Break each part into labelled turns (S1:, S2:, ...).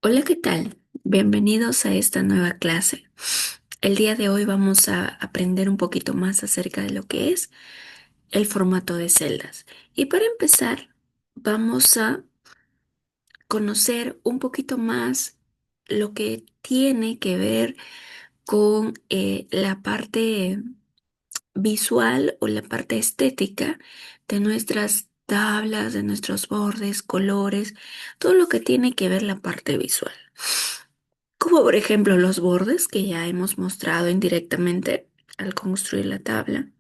S1: Hola, ¿qué tal? Bienvenidos a esta nueva clase. El día de hoy vamos a aprender un poquito más acerca de lo que es el formato de celdas. Y para empezar, vamos a conocer un poquito más lo que tiene que ver con la parte visual o la parte estética de nuestras tablas, de nuestros bordes, colores, todo lo que tiene que ver la parte visual. Como por ejemplo los bordes que ya hemos mostrado indirectamente al construir la tabla,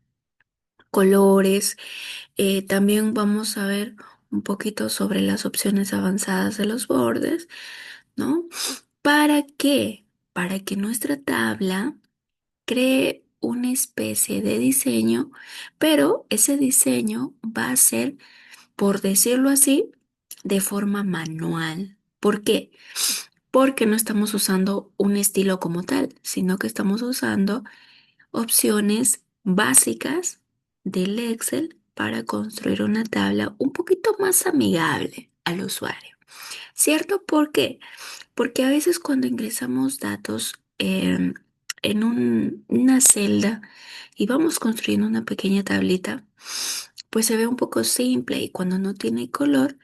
S1: colores, también vamos a ver un poquito sobre las opciones avanzadas de los bordes, ¿no? ¿Para qué? Para que nuestra tabla cree una especie de diseño, pero ese diseño va a ser, por decirlo así, de forma manual. ¿Por qué? Porque no estamos usando un estilo como tal, sino que estamos usando opciones básicas del Excel para construir una tabla un poquito más amigable al usuario. ¿Cierto? ¿Por qué? Porque a veces cuando ingresamos datos en una celda y vamos construyendo una pequeña tablita, pues se ve un poco simple y cuando no tiene color,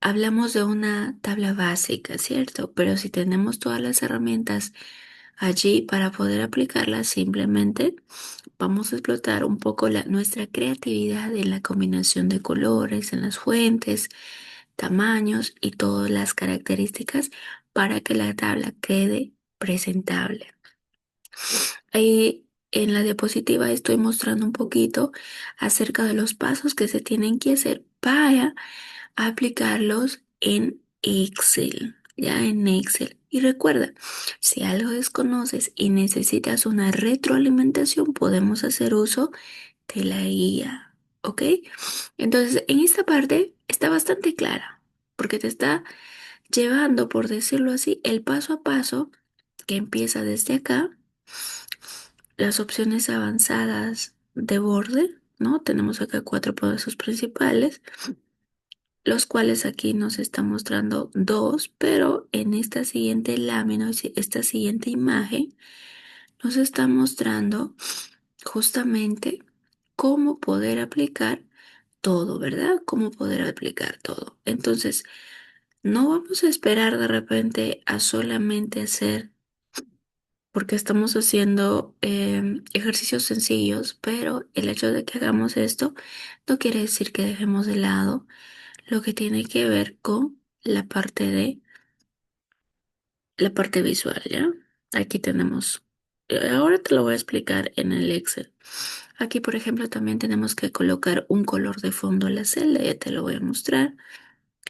S1: hablamos de una tabla básica, ¿cierto? Pero si tenemos todas las herramientas allí para poder aplicarlas, simplemente vamos a explotar un poco nuestra creatividad en la combinación de colores, en las fuentes, tamaños y todas las características para que la tabla quede presentable. Ahí en la diapositiva estoy mostrando un poquito acerca de los pasos que se tienen que hacer para aplicarlos en Excel, ya en Excel. Y recuerda, si algo desconoces y necesitas una retroalimentación, podemos hacer uso de la guía, ¿ok? Entonces, en esta parte está bastante clara, porque te está llevando, por decirlo así, el paso a paso que empieza desde acá, las opciones avanzadas de borde, ¿no? Tenemos acá cuatro pasos principales, los cuales aquí nos está mostrando dos, pero en esta siguiente lámina, esta siguiente imagen, nos está mostrando justamente cómo poder aplicar todo, ¿verdad? Cómo poder aplicar todo. Entonces, no vamos a esperar de repente a solamente hacer, porque estamos haciendo ejercicios sencillos, pero el hecho de que hagamos esto no quiere decir que dejemos de lado lo que tiene que ver con la parte visual, ¿ya? Aquí tenemos, ahora te lo voy a explicar en el Excel. Aquí, por ejemplo, también tenemos que colocar un color de fondo a la celda, ya te lo voy a mostrar.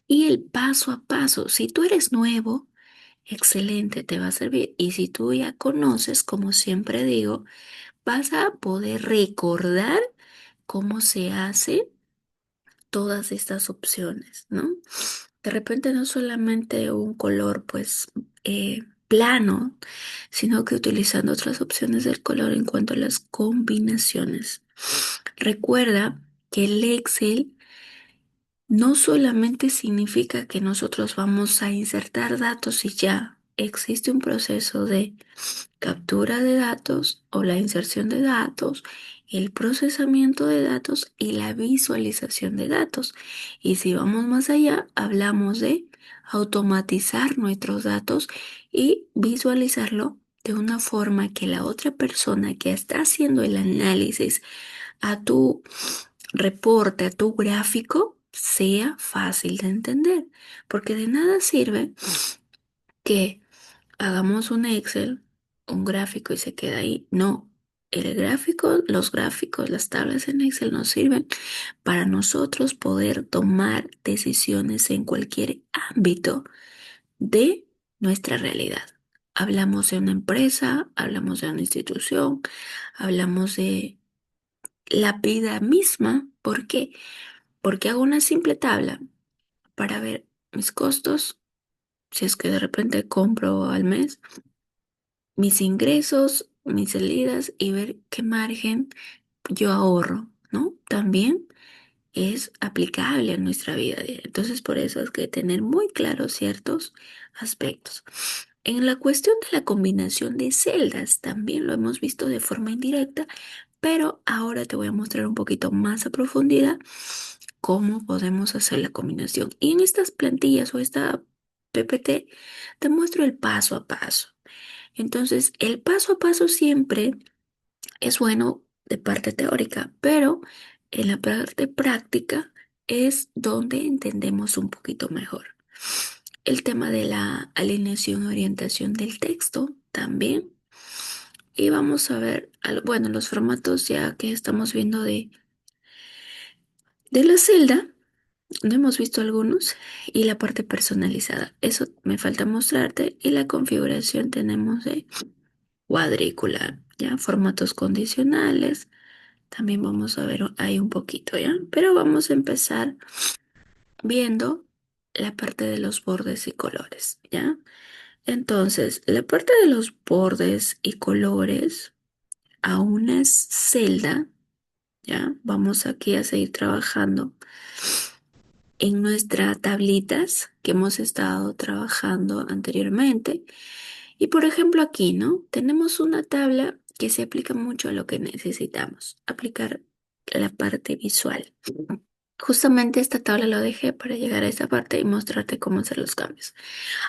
S1: Y el paso a paso, si tú eres nuevo, excelente, te va a servir. Y si tú ya conoces, como siempre digo, vas a poder recordar cómo se hace todas estas opciones, ¿no? De repente no solamente un color, pues, plano, sino que utilizando otras opciones del color en cuanto a las combinaciones. Recuerda que el Excel no solamente significa que nosotros vamos a insertar datos y ya existe un proceso de captura de datos o la inserción de datos, el procesamiento de datos y la visualización de datos. Y si vamos más allá, hablamos de automatizar nuestros datos y visualizarlo de una forma que la otra persona que está haciendo el análisis a tu reporte, a tu gráfico, sea fácil de entender. Porque de nada sirve que hagamos un Excel, un gráfico y se queda ahí. No, el gráfico, los gráficos, las tablas en Excel nos sirven para nosotros poder tomar decisiones en cualquier ámbito de nuestra realidad. Hablamos de una empresa, hablamos de una institución, hablamos de la vida misma. ¿Por qué? Porque hago una simple tabla para ver mis costos, si es que de repente compro al mes, mis ingresos, mis salidas y ver qué margen yo ahorro, ¿no? También es aplicable a nuestra vida diaria. Entonces, por eso es que tener muy claros ciertos aspectos. En la cuestión de la combinación de celdas, también lo hemos visto de forma indirecta, pero ahora te voy a mostrar un poquito más a profundidad cómo podemos hacer la combinación. Y en estas plantillas o esta PPT te muestro el paso a paso. Entonces, el paso a paso siempre es bueno de parte teórica, pero en la parte práctica es donde entendemos un poquito mejor. El tema de la alineación y orientación del texto también. Y vamos a ver, bueno, los formatos ya que estamos viendo de la celda, no hemos visto algunos, y la parte personalizada. Eso me falta mostrarte. Y la configuración tenemos de cuadrícula, ya, formatos condicionales. También vamos a ver ahí un poquito, ¿ya? Pero vamos a empezar viendo la parte de los bordes y colores, ¿ya? Entonces, la parte de los bordes y colores a una celda, ¿ya? Vamos aquí a seguir trabajando en nuestras tablitas que hemos estado trabajando anteriormente. Y por ejemplo aquí, ¿no? Tenemos una tabla que se aplica mucho a lo que necesitamos, aplicar la parte visual. Justamente esta tabla lo dejé para llegar a esta parte y mostrarte cómo hacer los cambios.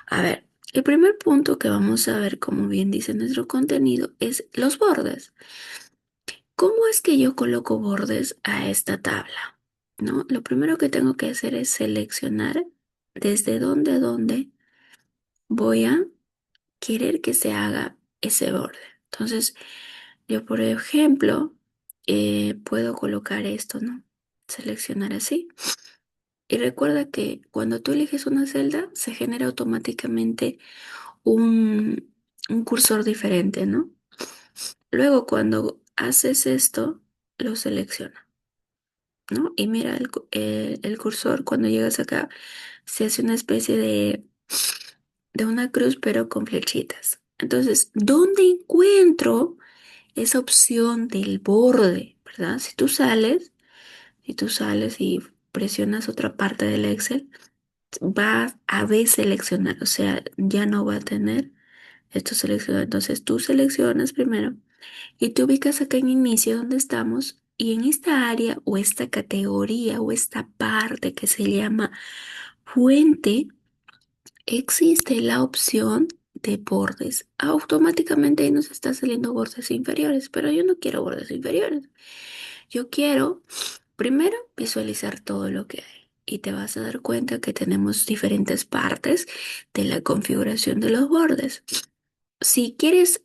S1: A ver, el primer punto que vamos a ver, como bien dice nuestro contenido, es los bordes. ¿Cómo es que yo coloco bordes a esta tabla? ¿No? Lo primero que tengo que hacer es seleccionar desde dónde a dónde voy a querer que se haga ese borde. Entonces, yo, por ejemplo, puedo colocar esto, ¿no? Seleccionar así. Y recuerda que cuando tú eliges una celda, se genera automáticamente un, un cursor diferente, ¿no? Luego, cuando haces esto, lo selecciona, ¿no? Y mira el cursor, cuando llegas acá, se hace una especie de una cruz, pero con flechitas. Entonces, ¿dónde encuentro esa opción del borde, ¿verdad? Si tú sales y presionas otra parte del Excel, va a deseleccionar, o sea, ya no va a tener esto seleccionado. Entonces tú seleccionas primero y te ubicas acá en inicio donde estamos y en esta área o esta categoría o esta parte que se llama fuente, existe la opción de bordes. Automáticamente ahí nos está saliendo bordes inferiores, pero yo no quiero bordes inferiores. Yo quiero primero visualizar todo lo que hay y te vas a dar cuenta que tenemos diferentes partes de la configuración de los bordes. Si quieres,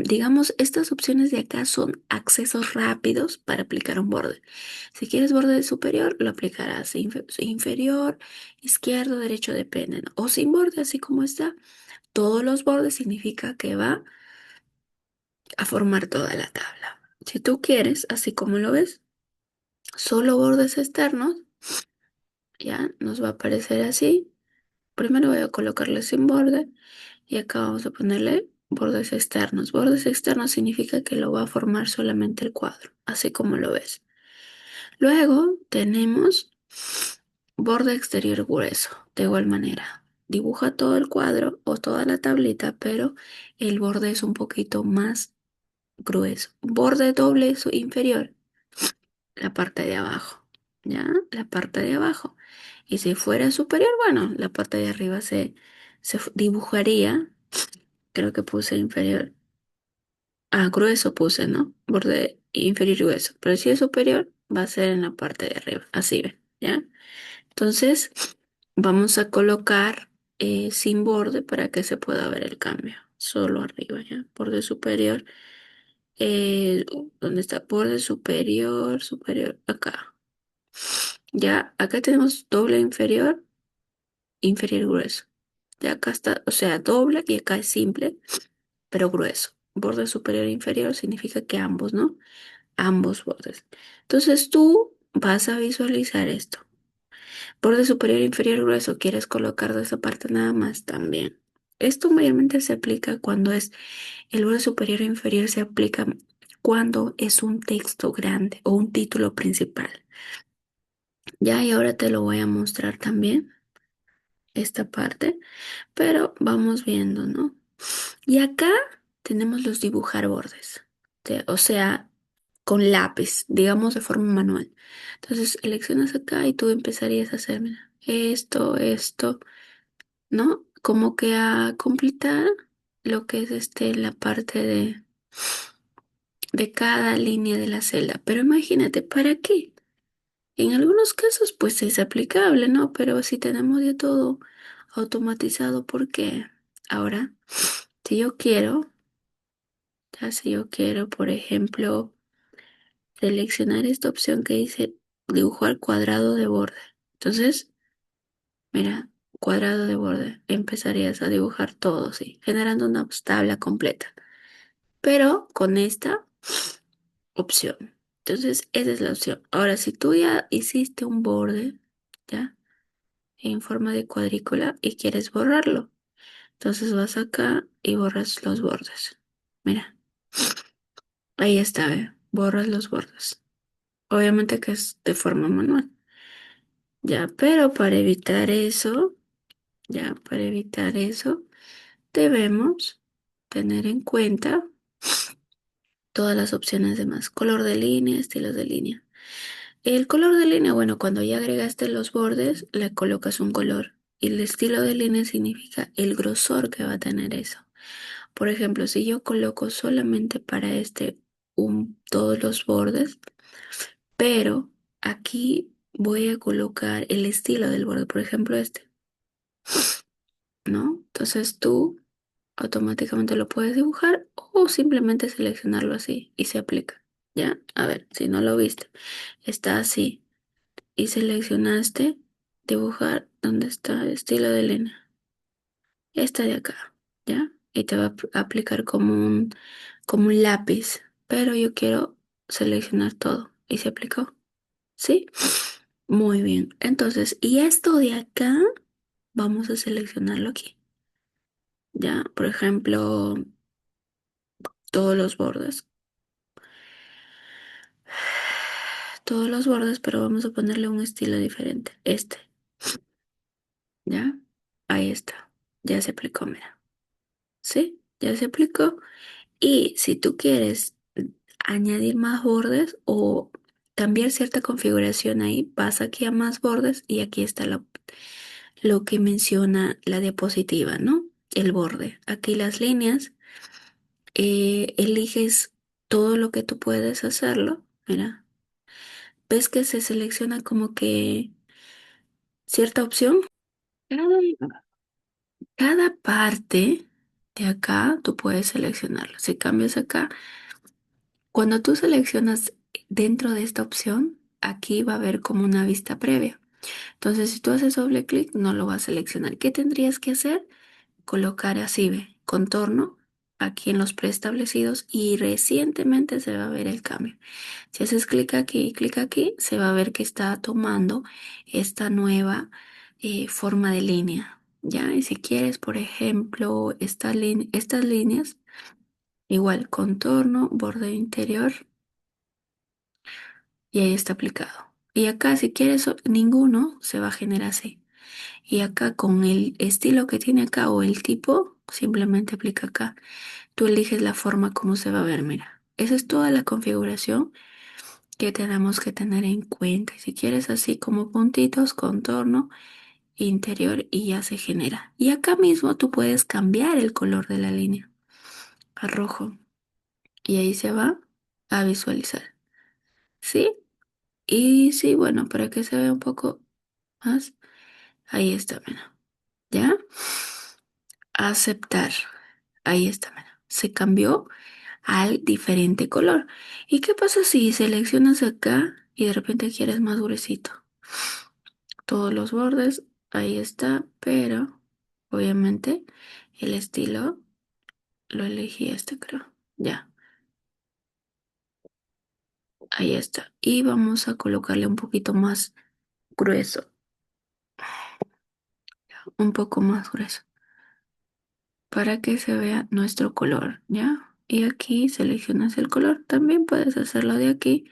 S1: digamos, estas opciones de acá son accesos rápidos para aplicar un borde. Si quieres borde superior, lo aplicarás inferior, izquierdo, derecho, depende, ¿no? O sin borde, así como está. Todos los bordes significa que va a formar toda la tabla. Si tú quieres, así como lo ves, solo bordes externos, ya nos va a aparecer así. Primero voy a colocarle sin borde y acá vamos a ponerle bordes externos. Bordes externos significa que lo va a formar solamente el cuadro, así como lo ves. Luego tenemos borde exterior grueso, de igual manera. Dibuja todo el cuadro o toda la tablita, pero el borde es un poquito más grueso. Borde doble inferior, la parte de abajo, ¿ya? La parte de abajo. Y si fuera superior, bueno, la parte de arriba se dibujaría. Creo que puse inferior. Ah, grueso puse, ¿no? Borde inferior y grueso. Pero si es superior, va a ser en la parte de arriba. Así ven, ¿ya? Entonces, vamos a colocar sin borde para que se pueda ver el cambio. Solo arriba, ¿ya? Borde superior. ¿Dónde está? Borde superior, superior. Acá. Ya, acá tenemos doble inferior, inferior grueso. Ya acá está, o sea, doble y acá es simple, pero grueso. Borde superior e inferior significa que ambos, ¿no? Ambos bordes. Entonces tú vas a visualizar esto. Borde superior e inferior grueso, ¿quieres colocar de esa parte nada más? También. Esto mayormente se aplica cuando es el borde superior e inferior se aplica cuando es un texto grande o un título principal. Ya, y ahora te lo voy a mostrar también, esta parte, pero vamos viendo, ¿no? Y acá tenemos los dibujar bordes, o sea, con lápiz, digamos de forma manual. Entonces, seleccionas acá y tú empezarías a hacer, mira, esto, ¿no? Como que a completar lo que es la parte de cada línea de la celda. Pero imagínate, ¿para qué? En algunos casos, pues es aplicable, ¿no? Pero si tenemos ya todo automatizado, ¿por qué? Ahora, si yo quiero, ya si yo quiero, por ejemplo, seleccionar esta opción que dice dibujar cuadrado de borde. Entonces, mira, cuadrado de borde, empezarías a dibujar todo, sí, generando una tabla completa, pero con esta opción. Entonces, esa es la opción. Ahora, si tú ya hiciste un borde, ¿ya? En forma de cuadrícula y quieres borrarlo. Entonces vas acá y borras los bordes. Mira, ahí está, ¿ve? Borras los bordes. Obviamente que es de forma manual. Ya, pero para evitar eso, ya, para evitar eso, debemos tener en cuenta todas las opciones de más. Color de línea, estilos de línea. El color de línea, bueno, cuando ya agregaste los bordes, le colocas un color. Y el estilo de línea significa el grosor que va a tener eso. Por ejemplo, si yo coloco solamente para todos los bordes, pero aquí voy a colocar el estilo del borde, por ejemplo, ¿no? Entonces tú automáticamente lo puedes dibujar o simplemente seleccionarlo así y se aplica. ¿Ya? A ver, si no lo viste, está así y seleccionaste dibujar donde está el estilo de línea. Esta de acá, ¿ya? Y te va a aplicar como un lápiz, pero yo quiero seleccionar todo. ¿Y se aplicó? ¿Sí? Muy bien. Entonces, y esto de acá, vamos a seleccionarlo aquí. ¿Ya? Por ejemplo, todos los bordes. Todos los bordes, pero vamos a ponerle un estilo diferente. ¿Ya? Ahí está. Ya se aplicó, mira. ¿Sí? Ya se aplicó. Y si tú quieres añadir más bordes o cambiar cierta configuración ahí, vas aquí a más bordes y aquí está lo que menciona la diapositiva, ¿no? El borde. Aquí las líneas, eliges todo lo que tú puedes hacerlo. Mira, ves que se selecciona como que cierta opción. Cada cada parte de acá tú puedes seleccionarlo. Si cambias acá, cuando tú seleccionas dentro de esta opción, aquí va a haber como una vista previa. Entonces, si tú haces doble clic, no lo vas a seleccionar. ¿Qué tendrías que hacer? Colocar así, ve, contorno aquí en los preestablecidos y recientemente se va a ver el cambio. Si haces clic aquí, se va a ver que está tomando esta nueva forma de línea. ¿Ya? Y si quieres, por ejemplo, estas líneas, igual contorno, borde interior y ahí está aplicado. Y acá, si quieres ninguno, se va a generar así. Y acá con el estilo que tiene acá o el tipo, simplemente aplica acá. Tú eliges la forma como se va a ver, mira. Esa es toda la configuración que tenemos que tener en cuenta. Y si quieres así como puntitos, contorno, interior y ya se genera. Y acá mismo tú puedes cambiar el color de la línea a rojo. Y ahí se va a visualizar. ¿Sí? Y sí, bueno, para que se vea un poco más. Ahí está, mira. ¿Ya? Aceptar. Ahí está, mira. Se cambió al diferente color. ¿Y qué pasa si seleccionas acá y de repente quieres más gruesito? Todos los bordes, ahí está, pero obviamente el estilo lo elegí creo. Ya, ahí está. Y vamos a colocarle un poquito más grueso, un poco más grueso, para que se vea nuestro color, ¿ya? Y aquí seleccionas el color. También puedes hacerlo de aquí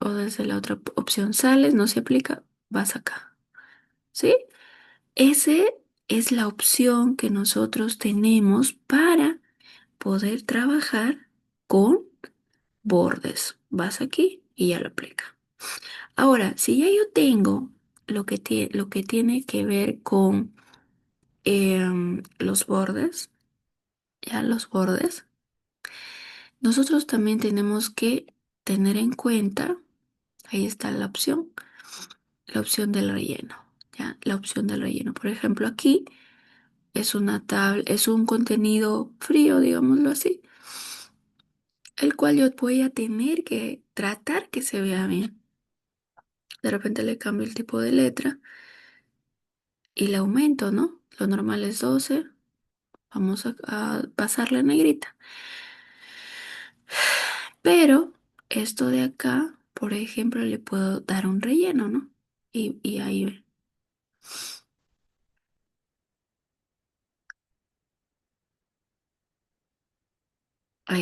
S1: o desde la otra opción sales, no se aplica, vas acá. ¿Sí? Ese es la opción que nosotros tenemos para poder trabajar con bordes. Vas aquí y ya lo aplica. Ahora, si ya yo tengo lo que tiene que ver con los bordes, ya los bordes, nosotros también tenemos que tener en cuenta, ahí está la opción del relleno, ya, la opción del relleno. Por ejemplo, aquí es una tabla, es un contenido frío, digámoslo así, el cual yo voy a tener que tratar que se vea bien. De repente le cambio el tipo de letra y le aumento, ¿no? Lo normal es 12. Vamos a pasarle a negrita. Pero esto de acá, por ejemplo, le puedo dar un relleno, ¿no? Y ahí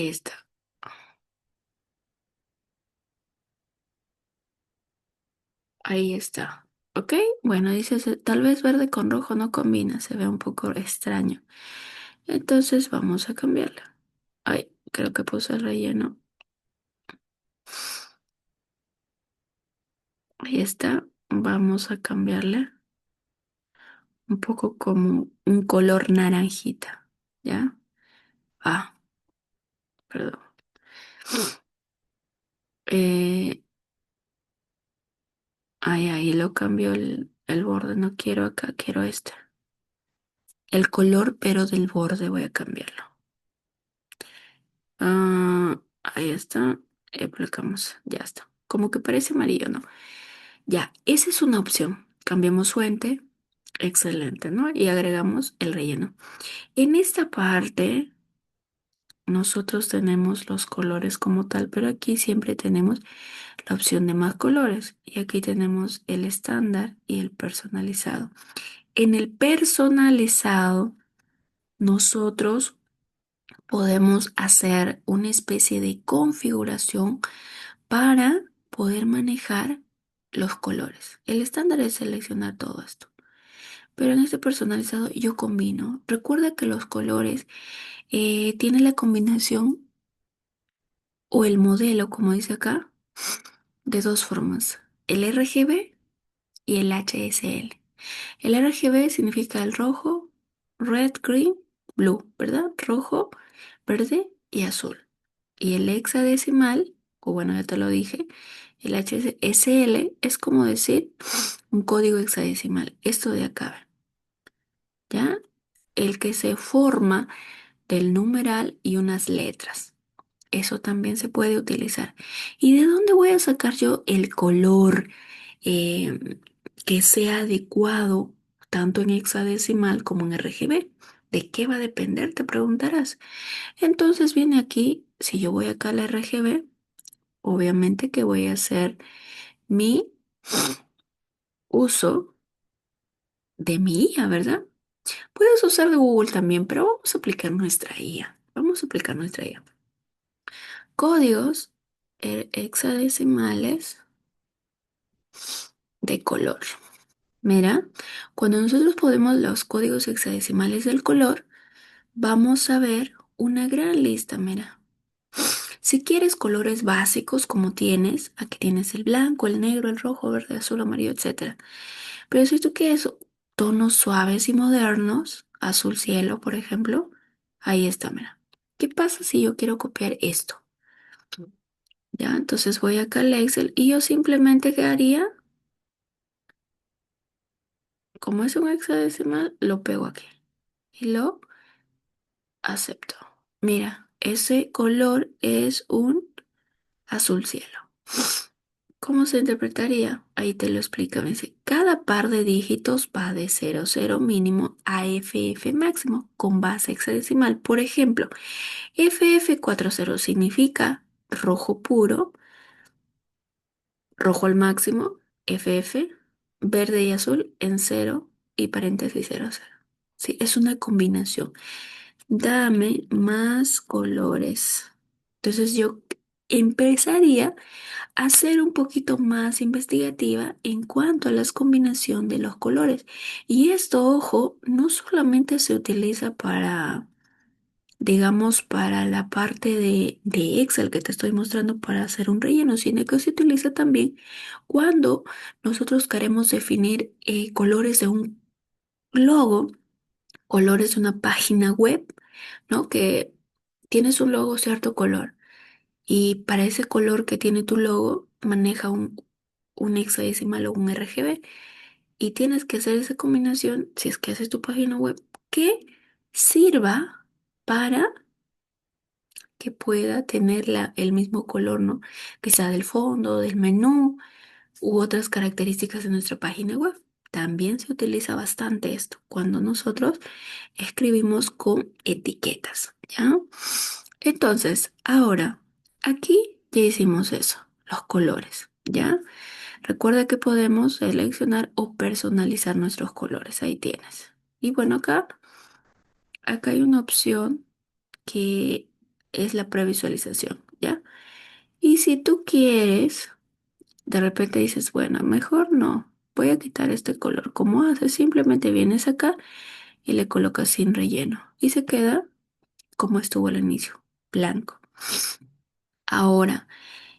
S1: está. Ahí está. ¿Ok? Bueno, dices, tal vez verde con rojo no combina, se ve un poco extraño. Entonces vamos a cambiarla. Ay, creo que puse el relleno. Ahí está. Vamos a cambiarle un poco como un color naranjita. ¿Ya? Ah, perdón. Eh, ahí lo cambió el borde. No quiero acá, quiero este. El color, pero del borde voy a cambiarlo. Ah, ahí está. Aplicamos. Ya está. Como que parece amarillo, ¿no? Ya, esa es una opción. Cambiamos fuente. Excelente, ¿no? Y agregamos el relleno. En esta parte, nosotros tenemos los colores como tal, pero aquí siempre tenemos la opción de más colores. Y aquí tenemos el estándar y el personalizado. En el personalizado, nosotros podemos hacer una especie de configuración para poder manejar los colores. El estándar es seleccionar todo esto. Pero en este personalizado yo combino. Recuerda que los colores tienen la combinación o el modelo, como dice acá, de dos formas. El RGB y el HSL. El RGB significa el rojo, red, green, blue, ¿verdad? Rojo, verde y azul. Y el hexadecimal, o bueno, ya te lo dije, el HSL es como decir un código hexadecimal. Esto de acá, ¿ya? El que se forma del numeral y unas letras. Eso también se puede utilizar. ¿Y de dónde voy a sacar yo el color eh, que sea adecuado tanto en hexadecimal como en RGB? ¿De qué va a depender? Te preguntarás. Entonces viene aquí, si yo voy acá a la RGB, obviamente que voy a hacer mi uso de mi IA, ¿verdad? Puedes usar de Google también, pero vamos a aplicar nuestra IA. Vamos a aplicar nuestra IA. Códigos hexadecimales de color. Mira, cuando nosotros ponemos los códigos hexadecimales del color, vamos a ver una gran lista, mira. Si quieres colores básicos como tienes, aquí tienes el blanco, el negro, el rojo, verde, azul, amarillo, etcétera. Pero si tú quieres tonos suaves y modernos, azul cielo, por ejemplo, ahí está, mira. ¿Qué pasa si yo quiero copiar esto? Ya, entonces voy acá al Excel y yo simplemente qué haría, como es un hexadecimal, lo pego aquí y lo acepto. Mira, ese color es un azul cielo. ¿Cómo se interpretaría? Ahí te lo explica. Me dice, cada par de dígitos va de 00 mínimo a FF máximo con base hexadecimal. Por ejemplo, FF40 significa rojo puro, rojo al máximo, FF, verde y azul en cero y paréntesis 00. Sí, es una combinación. Dame más colores. Entonces yo empezaría a ser un poquito más investigativa en cuanto a la combinación de los colores. Y esto, ojo, no solamente se utiliza para, digamos, para la parte de Excel que te estoy mostrando para hacer un relleno, sino que se utiliza también cuando nosotros queremos definir colores de un logo, colores de una página web, ¿no? Que tienes un logo cierto color. Y para ese color que tiene tu logo, maneja un hexadecimal o un RGB. Y tienes que hacer esa combinación, si es que haces tu página web, que sirva para que pueda tener el mismo color, ¿no? Que sea del fondo, del menú u otras características de nuestra página web. También se utiliza bastante esto cuando nosotros escribimos con etiquetas, ¿ya? Entonces, ahora, aquí ya hicimos eso, los colores, ¿ya? Recuerda que podemos seleccionar o personalizar nuestros colores, ahí tienes. Y bueno, acá hay una opción que es la previsualización, ¿ya? Y si tú quieres, de repente dices, bueno, mejor no, voy a quitar este color. ¿Cómo haces? Simplemente vienes acá y le colocas sin relleno y se queda como estuvo al inicio, blanco. Ahora,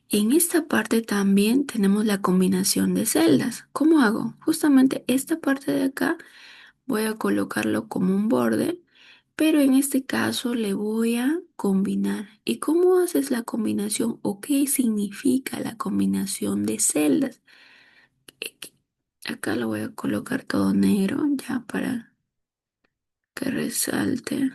S1: en esta parte también tenemos la combinación de celdas. ¿Cómo hago? Justamente esta parte de acá voy a colocarlo como un borde, pero en este caso le voy a combinar. ¿Y cómo haces la combinación o qué significa la combinación de celdas? Eh, Acá lo voy a colocar todo negro ya para que resalte.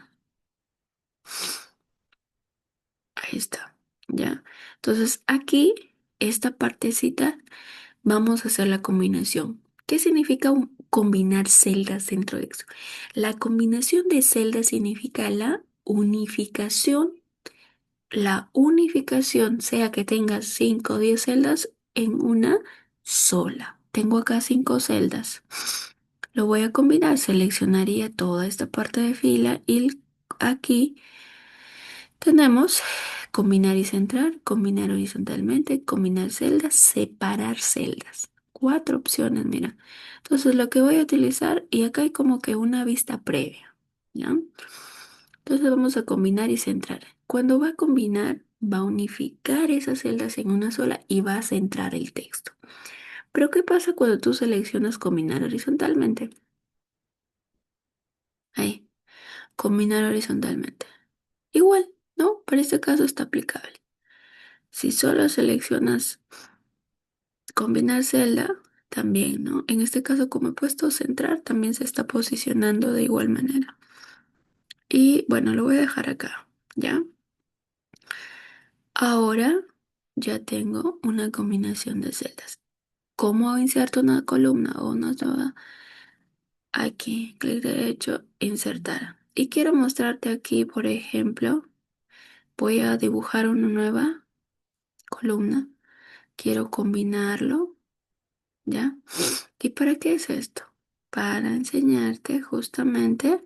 S1: Ahí está, ya. Entonces aquí, esta partecita, vamos a hacer la combinación. ¿Qué significa combinar celdas dentro de eso? La combinación de celdas significa la unificación, sea que tengas 5 o 10 celdas en una sola. Tengo acá 5 celdas. Lo voy a combinar, seleccionaría toda esta parte de fila y aquí tenemos combinar y centrar, combinar horizontalmente, combinar celdas, separar celdas. 4 opciones, mira. Entonces lo que voy a utilizar, y acá hay como que una vista previa, ¿ya? Entonces vamos a combinar y centrar. Cuando va a combinar, va a unificar esas celdas en una sola y va a centrar el texto. Pero ¿qué pasa cuando tú seleccionas combinar horizontalmente? Ahí, combinar horizontalmente. Igual, ¿no? Para este caso está aplicable. Si solo seleccionas combinar celda, también, ¿no? En este caso, como he puesto centrar, también se está posicionando de igual manera. Y bueno, lo voy a dejar acá, ¿ya? Ahora ya tengo una combinación de celdas. ¿Cómo inserto una columna o una nueva? Aquí, clic derecho, insertar. Y quiero mostrarte aquí, por ejemplo, voy a dibujar una nueva columna. Quiero combinarlo, ¿ya? ¿Y para qué es esto? Para enseñarte justamente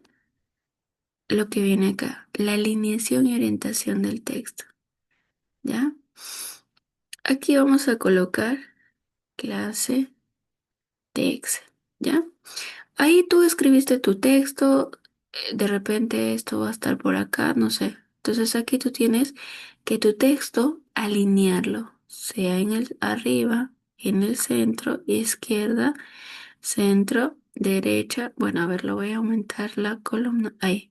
S1: lo que viene acá, la alineación y orientación del texto, ¿ya? Aquí vamos a colocar clase de Excel, ¿ya? Ahí tú escribiste tu texto, de repente esto va a estar por acá, no sé. Entonces aquí tú tienes que tu texto alinearlo, sea en el arriba, en el centro, izquierda, centro, derecha. Bueno, a ver, lo voy a aumentar la columna. Ahí.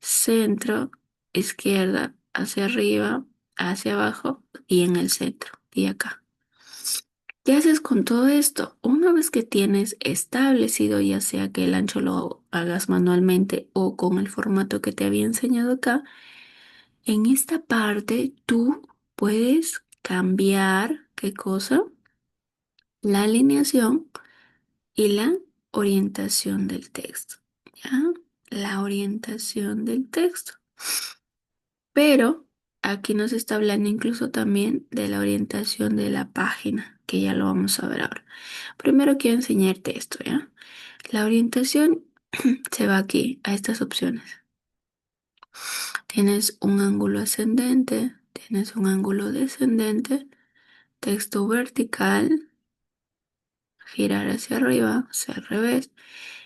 S1: Centro, izquierda, hacia arriba, hacia abajo y en el centro. Y acá. ¿Qué haces con todo esto? Una vez que tienes establecido, ya sea que el ancho lo hagas manualmente o con el formato que te había enseñado acá, en esta parte tú puedes cambiar, ¿qué cosa? La alineación y la orientación del texto, ¿ya? La orientación del texto. Pero aquí nos está hablando incluso también de la orientación de la página, que ya lo vamos a ver ahora. Primero quiero enseñarte esto, ¿ya? La orientación se va aquí, a estas opciones. Tienes un ángulo ascendente, tienes un ángulo descendente, texto vertical, girar hacia arriba, hacia al revés,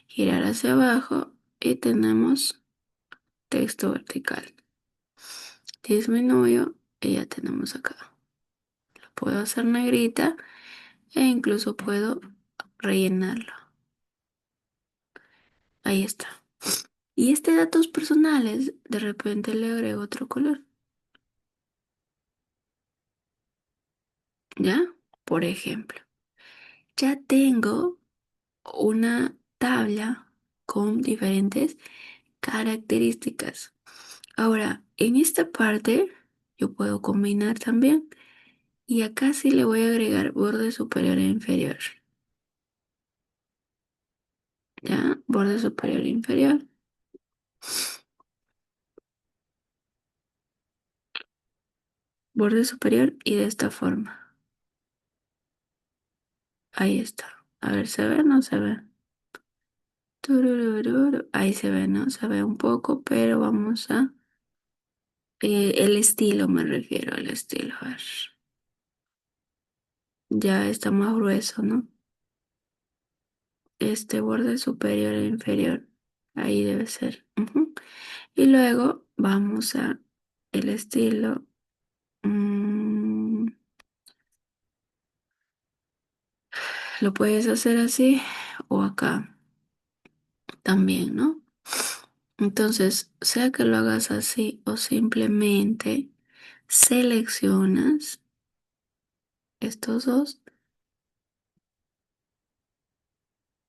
S1: girar hacia abajo y tenemos texto vertical. Disminuyo y ya tenemos acá. Lo puedo hacer negrita e incluso puedo rellenarlo. Ahí está. Y este datos personales, de repente le agrego otro color. ¿Ya? Por ejemplo, ya tengo una tabla con diferentes características. Ahora, en esta parte yo puedo combinar también y acá sí le voy a agregar borde superior e inferior. ¿Ya? Borde superior e inferior. Borde superior y de esta forma. Ahí está. A ver, ¿se ve o no se ve? Tururururu. Ahí se ve, ¿no? Se ve un poco, pero vamos a... el estilo me refiero, al estilo. A ver. Ya está más grueso, ¿no? Este borde superior e inferior. Ahí debe ser. Ujú. Y luego vamos a el estilo. mm, lo puedes hacer así o acá también, ¿no? Entonces, sea que lo hagas así o simplemente seleccionas estos dos,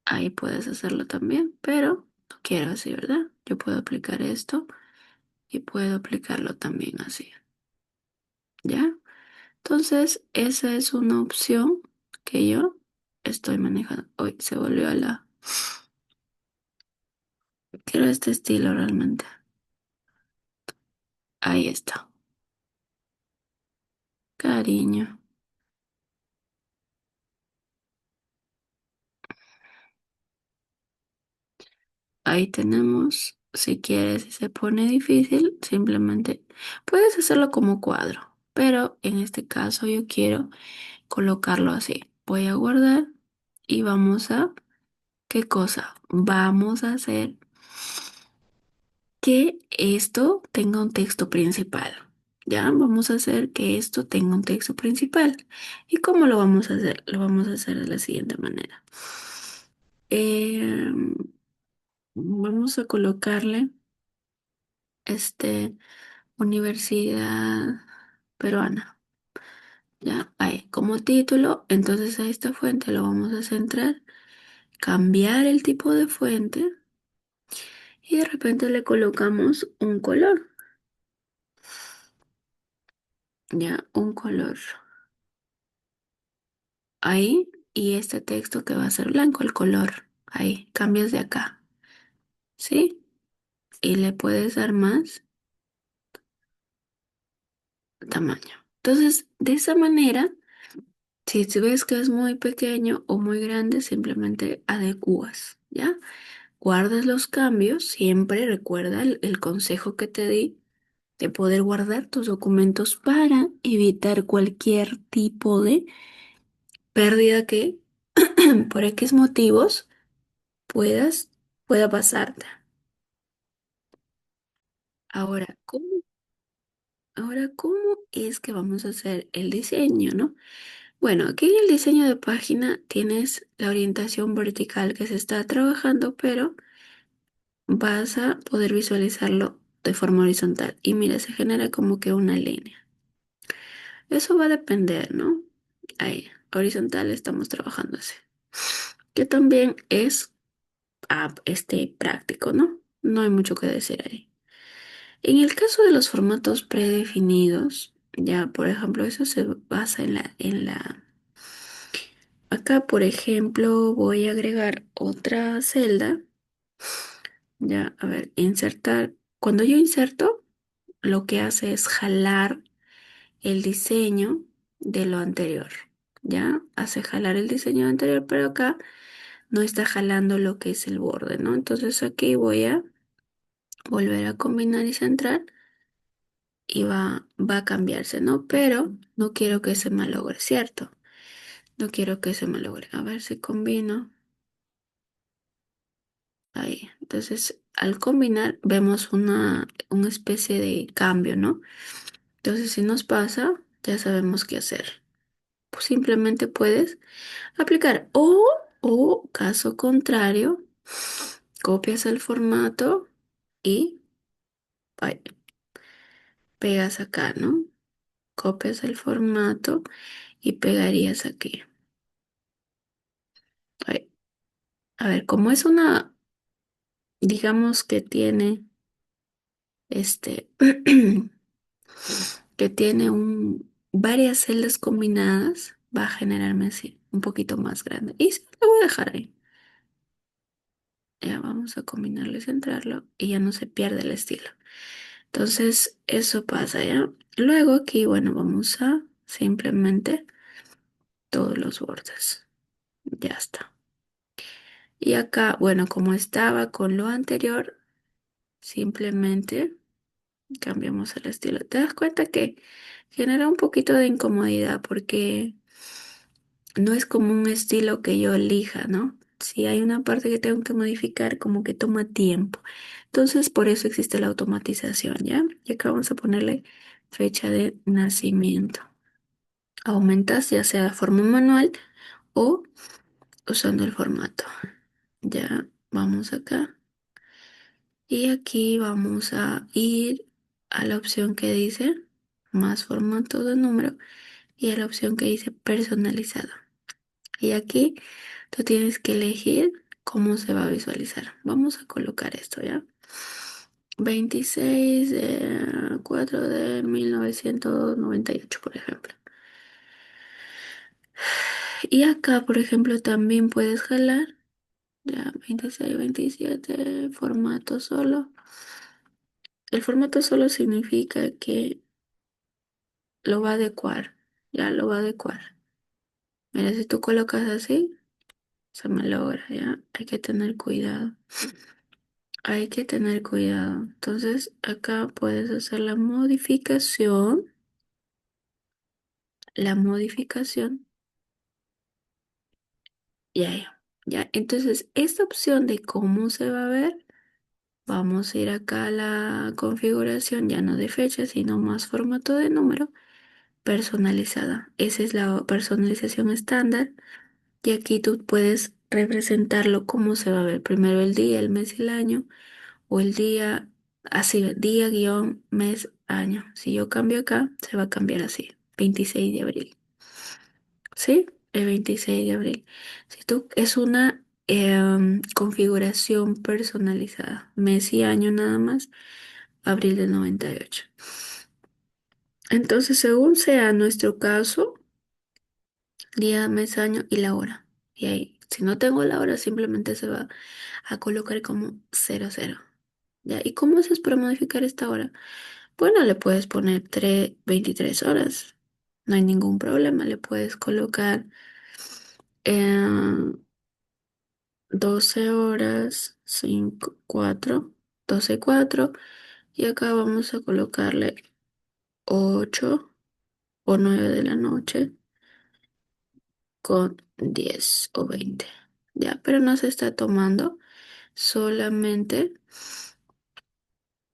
S1: ahí puedes hacerlo también, pero no quiero así, ¿verdad? Yo puedo aplicar esto y puedo aplicarlo también así, ¿ya? Entonces, esa es una opción que yo estoy manejando. Hoy se volvió a la... Quiero este estilo realmente. Ahí está. Cariño. Ahí tenemos. Si quieres y se pone difícil, simplemente puedes hacerlo como cuadro. Pero en este caso yo quiero colocarlo así. Voy a guardar y vamos a... ¿Qué cosa? Vamos a hacer que esto tenga un texto principal. Ya, vamos a hacer que esto tenga un texto principal. ¿Y cómo lo vamos a hacer? Lo vamos a hacer de la siguiente manera. Em, vamos a colocarle este Universidad Peruana. Ya, ahí, como título, entonces a esta fuente lo vamos a centrar, cambiar el tipo de fuente y de repente le colocamos un color. Ya, un color. Ahí, y este texto que va a ser blanco, el color. Ahí, cambias de acá. ¿Sí? Y le puedes dar más tamaño. Entonces, de esa manera, si tú ves que es muy pequeño o muy grande, simplemente adecuas, ¿ya? Guardas los cambios, siempre recuerda el consejo que te di de poder guardar tus documentos para evitar cualquier tipo de pérdida que por X motivos puedas, pueda pasarte. Ahora, ¿cómo es que vamos a hacer el diseño, no? Bueno, aquí en el diseño de página tienes la orientación vertical que se está trabajando, pero vas a poder visualizarlo de forma horizontal. Y mira, se genera como que una línea. Eso va a depender, ¿no? Ahí, horizontal estamos trabajando así. Que también es práctico, ¿no? No hay mucho que decir ahí. En el caso de los formatos predefinidos, ya por ejemplo, eso se basa acá por ejemplo, voy a agregar otra celda, ya, a ver, insertar. Cuando yo inserto, lo que hace es jalar el diseño de lo anterior, ya, hace jalar el diseño anterior, pero acá no está jalando lo que es el borde, ¿no? Entonces aquí voy a volver a combinar y centrar y va a cambiarse, ¿no? Pero no quiero que se malogre, ¿cierto? No quiero que se malogre. A ver si combino. Ahí. Entonces, al combinar, vemos una especie de cambio, ¿no? Entonces, si nos pasa, ya sabemos qué hacer. Pues simplemente puedes aplicar o caso contrario, copias el formato y ay, pegas acá, ¿no? Copias el formato y pegarías aquí. Ay, a ver, como es una, digamos que tiene este, que tiene varias celdas combinadas, va a generarme así, un poquito más grande. Y sí, lo voy a dejar ahí. Ya vamos a combinarlo y centrarlo y ya no se pierde el estilo. Entonces, eso pasa ya. Luego aquí, bueno, vamos a simplemente todos los bordes. Ya está. Y acá, bueno, como estaba con lo anterior, simplemente cambiamos el estilo. ¿Te das cuenta que genera un poquito de incomodidad porque no es como un estilo que yo elija, ¿no? Si hay una parte que tengo que modificar, como que toma tiempo. Entonces, por eso existe la automatización, ¿ya? Y acá vamos a ponerle fecha de nacimiento. Aumentas ya sea de forma manual o usando el formato. Ya vamos acá. Y aquí vamos a ir a la opción que dice más formato de número y a la opción que dice personalizado. Y aquí tú tienes que elegir cómo se va a visualizar. Vamos a colocar esto, ¿ya? 26 de 4 de 1998, por ejemplo. Y acá, por ejemplo, también puedes jalar, ya 26, 27, formato solo. El formato solo significa que lo va a adecuar, ya lo va a adecuar. Mira, si tú colocas así, se me logra, ya. Hay que tener cuidado. Hay que tener cuidado. Entonces, acá puedes hacer la modificación, y ahí. Ya, entonces, esta opción de cómo se va a ver, vamos a ir acá a la configuración, ya no de fecha, sino más formato de número, personalizada. Esa es la personalización estándar. Y aquí tú puedes representarlo cómo se va a ver. Primero el día, el mes y el año. O el día, así, día, guión, mes, año. Si yo cambio acá, se va a cambiar así. 26 de abril. ¿Sí? El 26 de abril. Si tú, es una configuración personalizada. Mes y año nada más. Abril del 98. Entonces, según sea nuestro caso, día, mes, año y la hora. Y ahí, si no tengo la hora, simplemente se va a colocar como 00. ¿Ya? ¿Y cómo haces para modificar esta hora? Bueno, le puedes poner 23 horas. No hay ningún problema. Le puedes colocar eh, 12 horas, 5 4 12 4. Y acá vamos a colocarle 8 o 9 de la noche con 10 o 20. Ya, pero no se está tomando solamente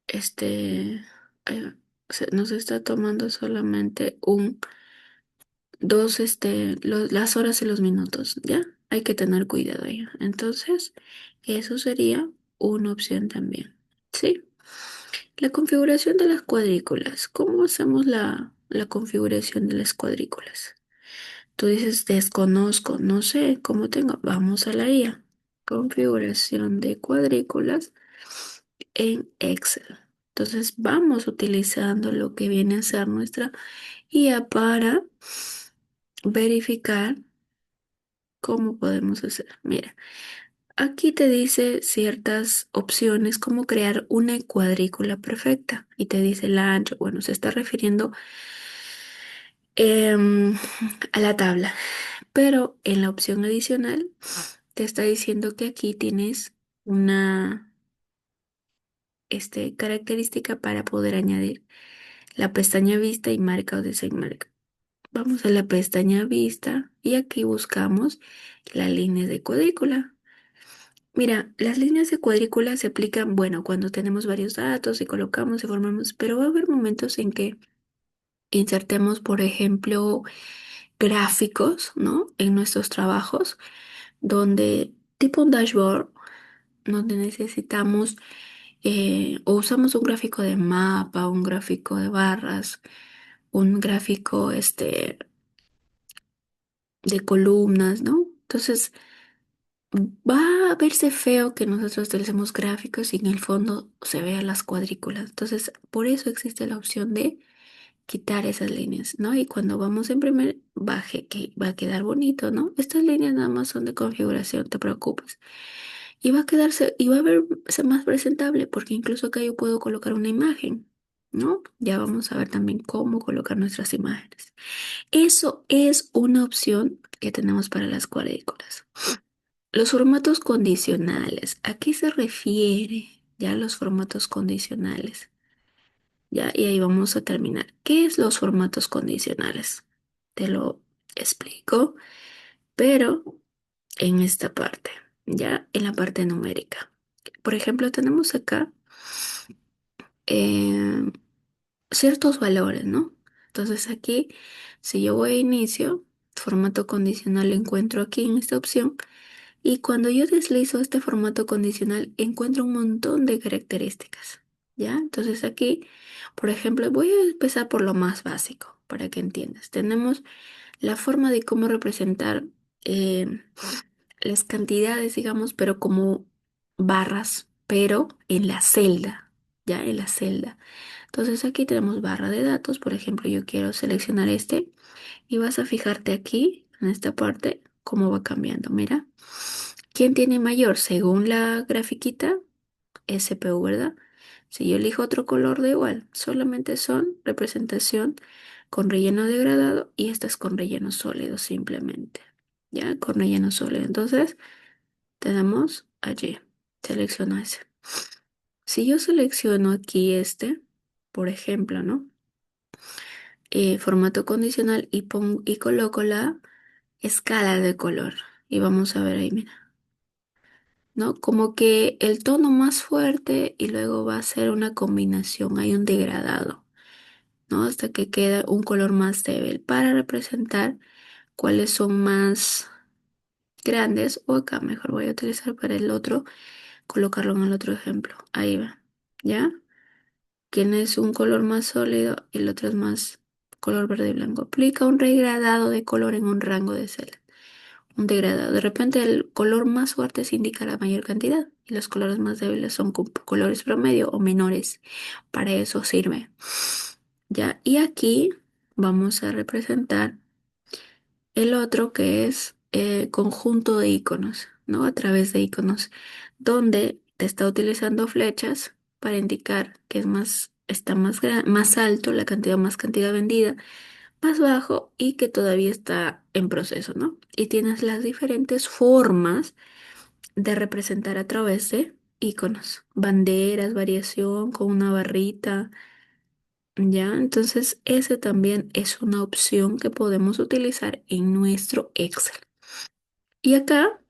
S1: este, eh, no se está tomando solamente dos, las horas y los minutos, ¿ya? Hay que tener cuidado ahí. Entonces, eso sería una opción también, ¿sí? La configuración de las cuadrículas. ¿Cómo hacemos la configuración de las cuadrículas? Tú dices, desconozco, no sé cómo tengo. Vamos a la IA. Configuración de cuadrículas en Excel. Entonces vamos utilizando lo que viene a ser nuestra IA para verificar cómo podemos hacer. Mira, aquí te dice ciertas opciones como crear una cuadrícula perfecta y te dice la ancho. Bueno, se está refiriendo em, a la tabla, pero en la opción adicional te está diciendo que aquí tienes una característica para poder añadir la pestaña vista y marca o desenmarca. Vamos a la pestaña vista y aquí buscamos las líneas de cuadrícula. Mira, las líneas de cuadrícula se aplican, bueno, cuando tenemos varios datos y colocamos y formamos, pero va a haber momentos en que insertemos, por ejemplo, gráficos, ¿no? En nuestros trabajos, donde tipo un dashboard, donde necesitamos o usamos un gráfico de mapa, un gráfico de barras, un gráfico de columnas, ¿no? Entonces, va a verse feo que nosotros utilicemos gráficos y en el fondo se vean las cuadrículas. Entonces, por eso existe la opción de quitar esas líneas, ¿no? Y cuando vamos a imprimir, baje, que va a quedar bonito, ¿no? Estas líneas nada más son de configuración, no te preocupes. Y va a quedarse, y va a verse más presentable, porque incluso acá yo puedo colocar una imagen, ¿no? Ya vamos a ver también cómo colocar nuestras imágenes. Eso es una opción que tenemos para las cuadrículas. Los formatos condicionales, ¿a qué se refiere ya los formatos condicionales? Ya, y ahí vamos a terminar. ¿Qué es los formatos condicionales? Te lo explico, pero en esta parte, ya en la parte numérica. Por ejemplo, tenemos acá eh, ciertos valores, ¿no? Entonces aquí, si yo voy a inicio, formato condicional, encuentro aquí en esta opción. Y cuando yo deslizo este formato condicional, encuentro un montón de características, ¿ya? Entonces aquí, por ejemplo, voy a empezar por lo más básico para que entiendas. Tenemos la forma de cómo representar eh, las cantidades, digamos, pero como barras, pero en la celda, ¿ya? En la celda. Entonces aquí tenemos barra de datos, por ejemplo, yo quiero seleccionar este y vas a fijarte aquí, en esta parte, cómo va cambiando. Mira. ¿Quién tiene mayor? Según la grafiquita, SPU, ¿verdad? Si yo elijo otro color, da igual. Solamente son representación con relleno degradado y estas con relleno sólido simplemente. ¿Ya? Con relleno sólido. Entonces, tenemos allí. Selecciono ese. Si yo selecciono aquí este, por ejemplo, ¿no? Formato condicional y coloco la escala de color. Y vamos a ver ahí, mira. ¿No? Como que el tono más fuerte y luego va a ser una combinación, hay un degradado, ¿no? Hasta que queda un color más débil para representar cuáles son más grandes o acá mejor voy a utilizar para el otro, colocarlo en el otro ejemplo. Ahí va, ¿ya? ¿Quién es un color más sólido y el otro es más color verde y blanco? Aplica un degradado de color en un rango de celdas. Un degradado. De repente el color más fuerte se indica la mayor cantidad y los colores más débiles son colores promedio o menores. Para eso sirve. Ya, y aquí vamos a representar el otro que es conjunto de iconos, ¿no? A través de iconos, donde te está utilizando flechas para indicar que es más, está más alto, la cantidad más cantidad vendida más bajo y que todavía está en proceso, ¿no? Y tienes las diferentes formas de representar a través de iconos, banderas, variación con una barrita, ¿ya? Entonces, ese también es una opción que podemos utilizar en nuestro Excel. Y acá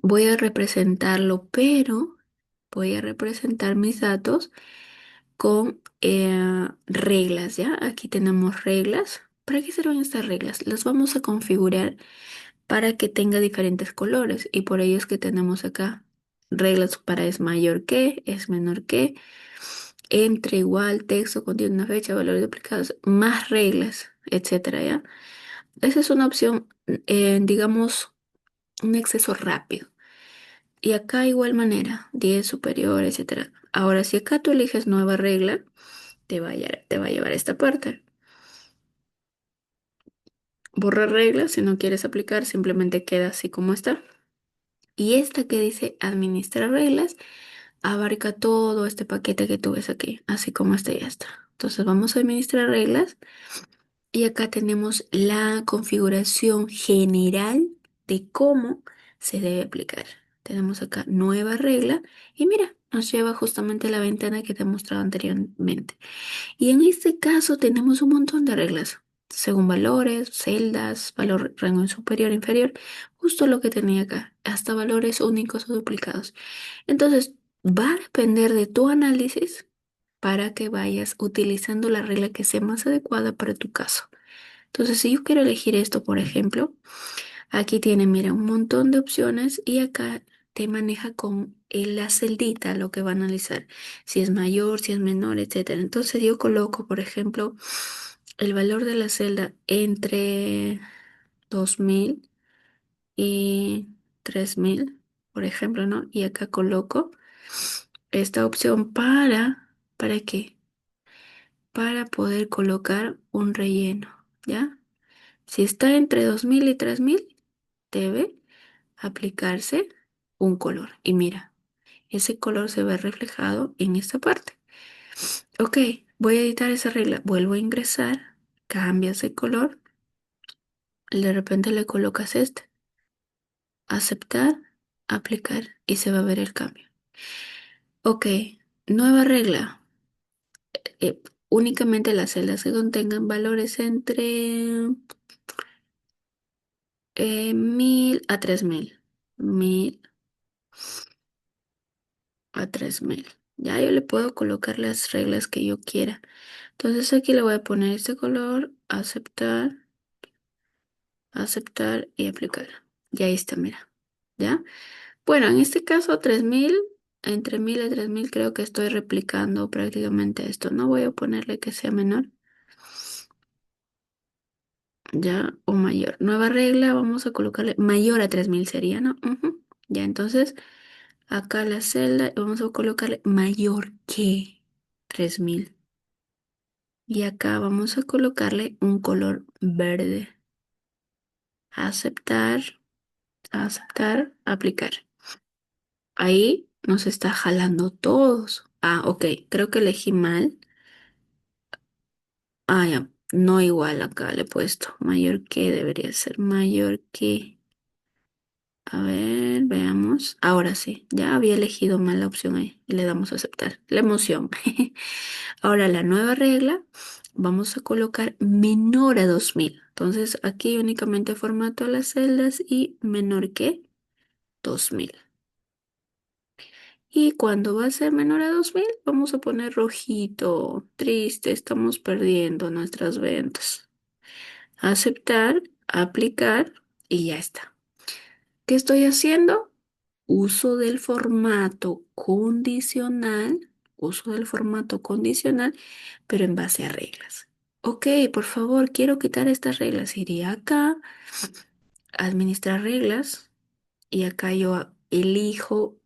S1: voy a representarlo, pero voy a representar mis datos con reglas, ¿ya? Aquí tenemos reglas. ¿Para qué sirven estas reglas? Las vamos a configurar para que tenga diferentes colores y por ello es que tenemos acá reglas para es mayor que, es menor que, entre igual, texto, contiene una fecha, valores duplicados, más reglas, etcétera, ¿ya? Esa es una opción, digamos, un acceso rápido. Y acá igual manera, 10 superior, etcétera. Ahora, si acá tú eliges nueva regla, te va a llevar a esta parte. Borra reglas, si no quieres aplicar, simplemente queda así como está. Y esta que dice administrar reglas abarca todo este paquete que tú ves aquí, así como este ya está. Entonces vamos a administrar reglas y acá tenemos la configuración general de cómo se debe aplicar. Tenemos acá nueva regla y mira. nos lleva justamente a la ventana que te he mostrado anteriormente. Y en este caso tenemos un montón de reglas, según valores, celdas, valor rango superior, inferior, justo lo que tenía acá, hasta valores únicos o duplicados. Entonces, va a depender de tu análisis para que vayas utilizando la regla que sea más adecuada para tu caso. Entonces, si yo quiero elegir esto, por ejemplo, aquí tiene, mira, un montón de opciones y acá te maneja con la celdita lo que va a analizar, si es mayor, si es menor, etcétera. Entonces yo coloco, por ejemplo, el valor de la celda entre 2000 y 3000, por ejemplo, ¿no? Y acá coloco esta opción ¿para qué? Para poder colocar un relleno, ¿ya? Si está entre 2000 y 3000 debe aplicarse un color. Y mira, ese color se ve reflejado en esta parte. Ok, voy a editar esa regla. Vuelvo a ingresar, cambias el color, de repente le colocas este, aceptar, aplicar y se va a ver el cambio. Ok, nueva regla. Eh, Únicamente las celdas que contengan valores entre 1000 a 3000. 1000 a 3000. Ya yo le puedo colocar las reglas que yo quiera. Entonces aquí le voy a poner este color, aceptar, aceptar y aplicar. Y ahí está, mira. ¿Ya? Bueno, en este caso 3000, entre 1000 y 3000 creo que estoy replicando prácticamente esto. No voy a ponerle que sea menor, ya, o mayor. Nueva regla, vamos a colocarle mayor a 3000 sería, ¿no? Ujú. Ya, entonces acá la celda vamos a colocarle mayor que 3000. Y acá vamos a colocarle un color verde. Aceptar, aceptar, aplicar. Ahí nos está jalando todos. Ah, ok, creo que elegí mal. Ah, ya, no igual acá le he puesto. Mayor que debería ser mayor que. A ver, veamos. Ahora sí, ya había elegido mal la opción ahí. Y le damos a aceptar. La emoción. Ahora la nueva regla, vamos a colocar menor a 2000. Entonces aquí únicamente formato las celdas y menor que 2000. Y cuando va a ser menor a 2000, vamos a poner rojito. Triste, estamos perdiendo nuestras ventas. Aceptar, aplicar y ya está. ¿Qué estoy haciendo? Uso del formato condicional, uso del formato condicional, pero en base a reglas. Ok, por favor, quiero quitar estas reglas. Iría acá, administrar reglas, y acá yo elijo,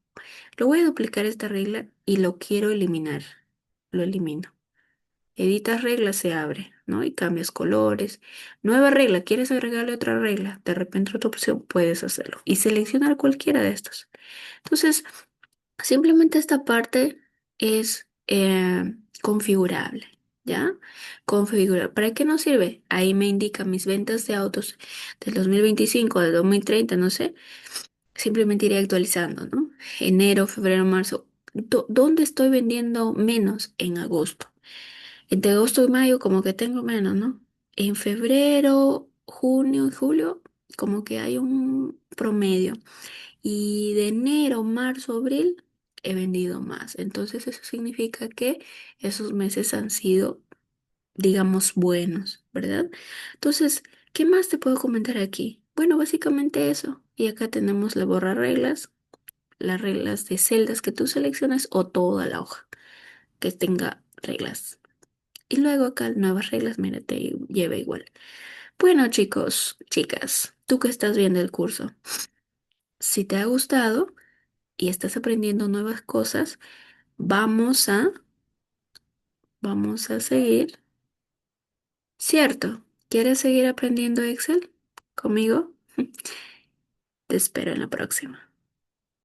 S1: lo voy a duplicar esta regla y lo quiero eliminar. Lo elimino. Editas reglas, se abre, ¿no? Y cambias colores. Nueva regla, ¿quieres agregarle otra regla? De repente otra opción, puedes hacerlo. Y seleccionar cualquiera de estos. Entonces, simplemente esta parte es configurable, ¿ya? Configurar. ¿Para qué nos sirve? Ahí me indica mis ventas de autos del 2025, del 2030, no sé. Simplemente iré actualizando, ¿no? Enero, febrero, marzo. ¿Dónde estoy vendiendo menos? En agosto. Entre agosto y mayo como que tengo menos, ¿no? En febrero, junio y julio como que hay un promedio. Y de enero, marzo, abril he vendido más. Entonces eso significa que esos meses han sido, digamos, buenos, ¿verdad? Entonces, ¿qué más te puedo comentar aquí? Bueno, básicamente eso. Y acá tenemos la borra reglas, las reglas de celdas que tú seleccionas o toda la hoja que tenga reglas. Y luego acá nuevas reglas, mira, te lleva igual. Bueno, chicos, chicas, tú que estás viendo el curso, si te ha gustado y estás aprendiendo nuevas cosas, vamos a, vamos a seguir. ¿Cierto? ¿Quieres seguir aprendiendo Excel conmigo? Te espero en la próxima.